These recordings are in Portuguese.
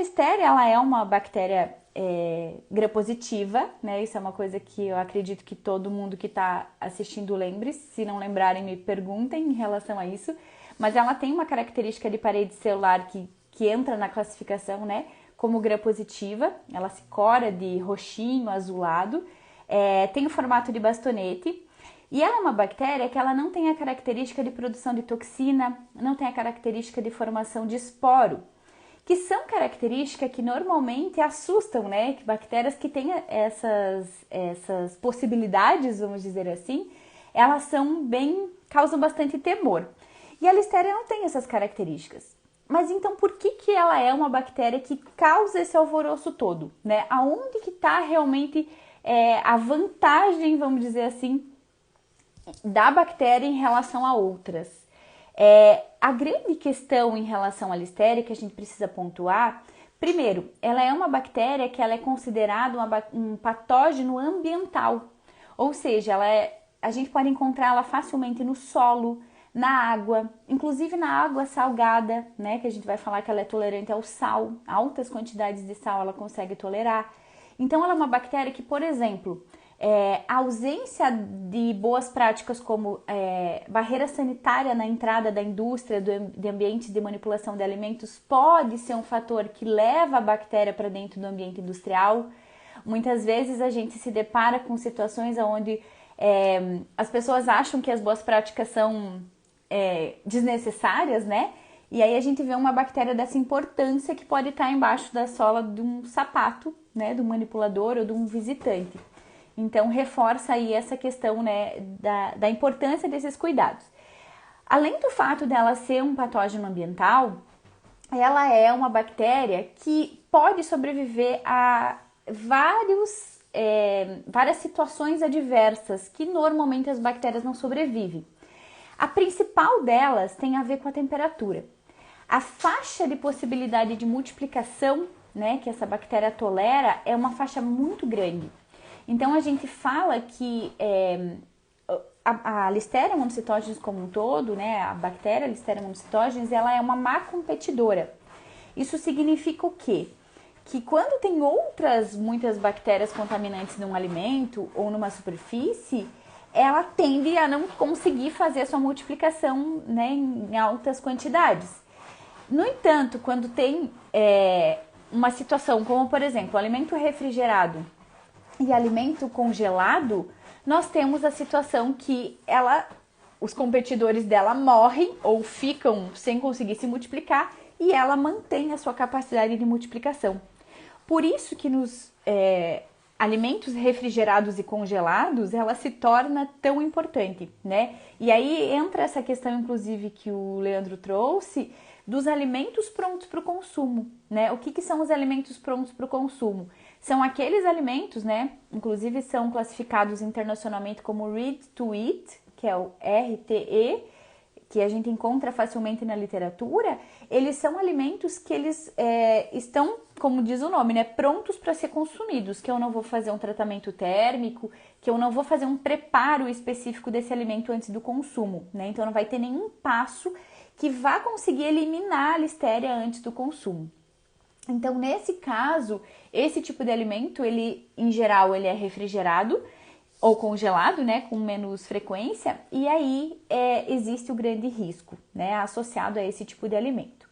Listeria, ela é uma bactéria gram-positiva, né? Isso é uma coisa que eu acredito que todo mundo que está assistindo lembre. Se não lembrarem, me perguntem em relação a isso. Mas ela tem uma característica de parede celular que entra na classificação, né? Como gram-positiva. Ela se cora de roxinho, azulado. Tem o formato de bastonete. E ela é uma bactéria que ela não tem a característica de produção de toxina, não tem a característica de formação de esporo, que são características que normalmente assustam, né? Que bactérias que têm essas possibilidades, vamos dizer assim, elas causam bastante temor. E a Listeria não tem essas características. Mas então por que ela é uma bactéria que causa esse alvoroço todo, né? Aonde que está realmente a vantagem, vamos dizer assim, da bactéria em relação a outras? A grande questão em relação à Listeria que a gente precisa pontuar, primeiro, ela é uma bactéria que ela é considerada um patógeno ambiental, ou seja, a gente pode encontrá-la facilmente no solo, na água, inclusive na água salgada, né, que a gente vai falar que ela é tolerante ao sal, altas quantidades de sal ela consegue tolerar. Então ela é uma bactéria que, por exemplo, a ausência de boas práticas como barreira sanitária na entrada da indústria, de ambientes de manipulação de alimentos, pode ser um fator que leva a bactéria para dentro do ambiente industrial. Muitas vezes a gente se depara com situações onde as pessoas acham que as boas práticas são desnecessárias, né? E aí a gente vê uma bactéria dessa importância que pode estar embaixo da sola de um sapato, né, do manipulador ou de um visitante. Então, reforça aí essa questão, né, da importância desses cuidados. Além do fato dela ser um patógeno ambiental, ela é uma bactéria que pode sobreviver a várias situações adversas que normalmente as bactérias não sobrevivem. A principal delas tem a ver com a temperatura. A faixa de possibilidade de multiplicação, né, que essa bactéria tolera é uma faixa muito grande. Então, a gente fala que a Listeria monocytogenes como um todo, né, a bactéria Listeria monocytogenes, ela é uma má competidora. Isso significa o quê? Que quando tem muitas bactérias contaminantes num alimento ou numa superfície, ela tende a não conseguir fazer a sua multiplicação, né, em altas quantidades. No entanto, quando tem uma situação como, por exemplo, alimento refrigerado e alimento congelado, nós temos a situação que os competidores dela morrem ou ficam sem conseguir se multiplicar e ela mantém a sua capacidade de multiplicação. Por isso que nos alimentos refrigerados e congelados, ela se torna tão importante, né? E aí entra essa questão, inclusive, que o Leandro trouxe, dos alimentos prontos para o consumo, né? O que são os alimentos prontos para o consumo? São aqueles alimentos, né? Inclusive são classificados internacionalmente como Ready to Eat, que é o RTE, que a gente encontra facilmente na literatura. Eles são alimentos que eles estão, como diz o nome, né, prontos para ser consumidos, que eu não vou fazer um tratamento térmico, que eu não vou fazer um preparo específico desse alimento antes do consumo, né? Então não vai ter nenhum passo que vá conseguir eliminar a Listeria antes do consumo. Então, nesse caso, esse tipo de alimento, em geral, ele é refrigerado ou congelado, né, com menos frequência, e aí existe o grande risco, né, associado a esse tipo de alimento.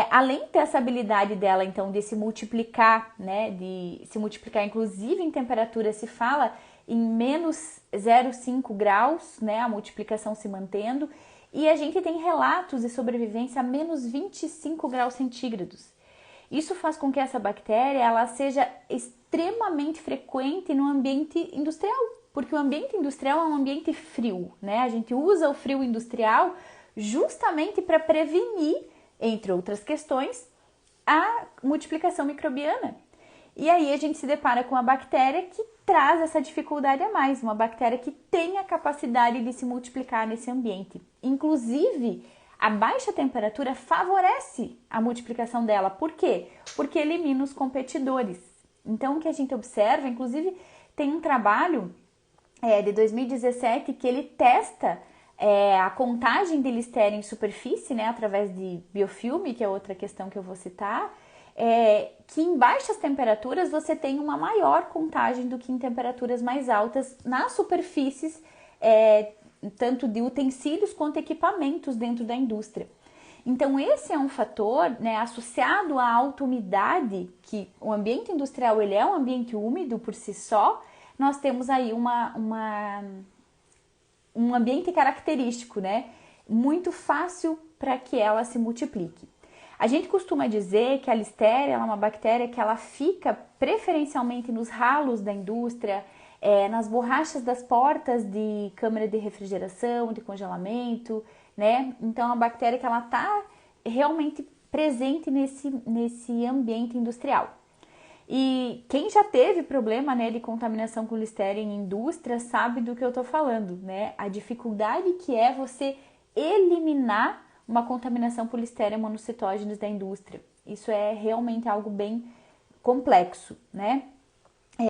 Além dessa habilidade dela, então, de se multiplicar, né, de se multiplicar, inclusive em temperatura, se fala em menos 0,5 graus, né, a multiplicação se mantendo, e a gente tem relatos de sobrevivência a menos 25 graus centígrados. Isso faz com que essa bactéria ela seja extremamente frequente no ambiente industrial, porque o ambiente industrial é um ambiente frio, né? A gente usa o frio industrial justamente para prevenir, entre outras questões, a multiplicação microbiana. E aí a gente se depara com uma bactéria que traz essa dificuldade a mais, uma bactéria que tem a capacidade de se multiplicar nesse ambiente. Inclusive, a baixa temperatura favorece a multiplicação dela. Por quê? Porque elimina os competidores. Então, o que a gente observa, inclusive, tem um trabalho de 2017 que ele testa a contagem de Listeria em superfície, né, através de biofilme, que é outra questão que eu vou citar, que em baixas temperaturas você tem uma maior contagem do que em temperaturas mais altas nas superfícies, tanto de utensílios quanto equipamentos dentro da indústria. Então esse é um fator, né, associado à alta umidade, que o ambiente industrial ele é um ambiente úmido por si só, nós temos aí um ambiente característico, né, muito fácil para que ela se multiplique. A gente costuma dizer que a Listeria é uma bactéria que ela fica preferencialmente nos ralos da indústria, nas borrachas das portas de câmara de refrigeração, de congelamento, né? Então, é uma bactéria que ela está realmente presente nesse ambiente industrial. E quem já teve problema, né, de contaminação com Listeria em indústria sabe do que eu estou falando, né? A dificuldade que é você eliminar uma contaminação por Listeria monocytogenes da indústria. Isso é realmente algo bem complexo, né?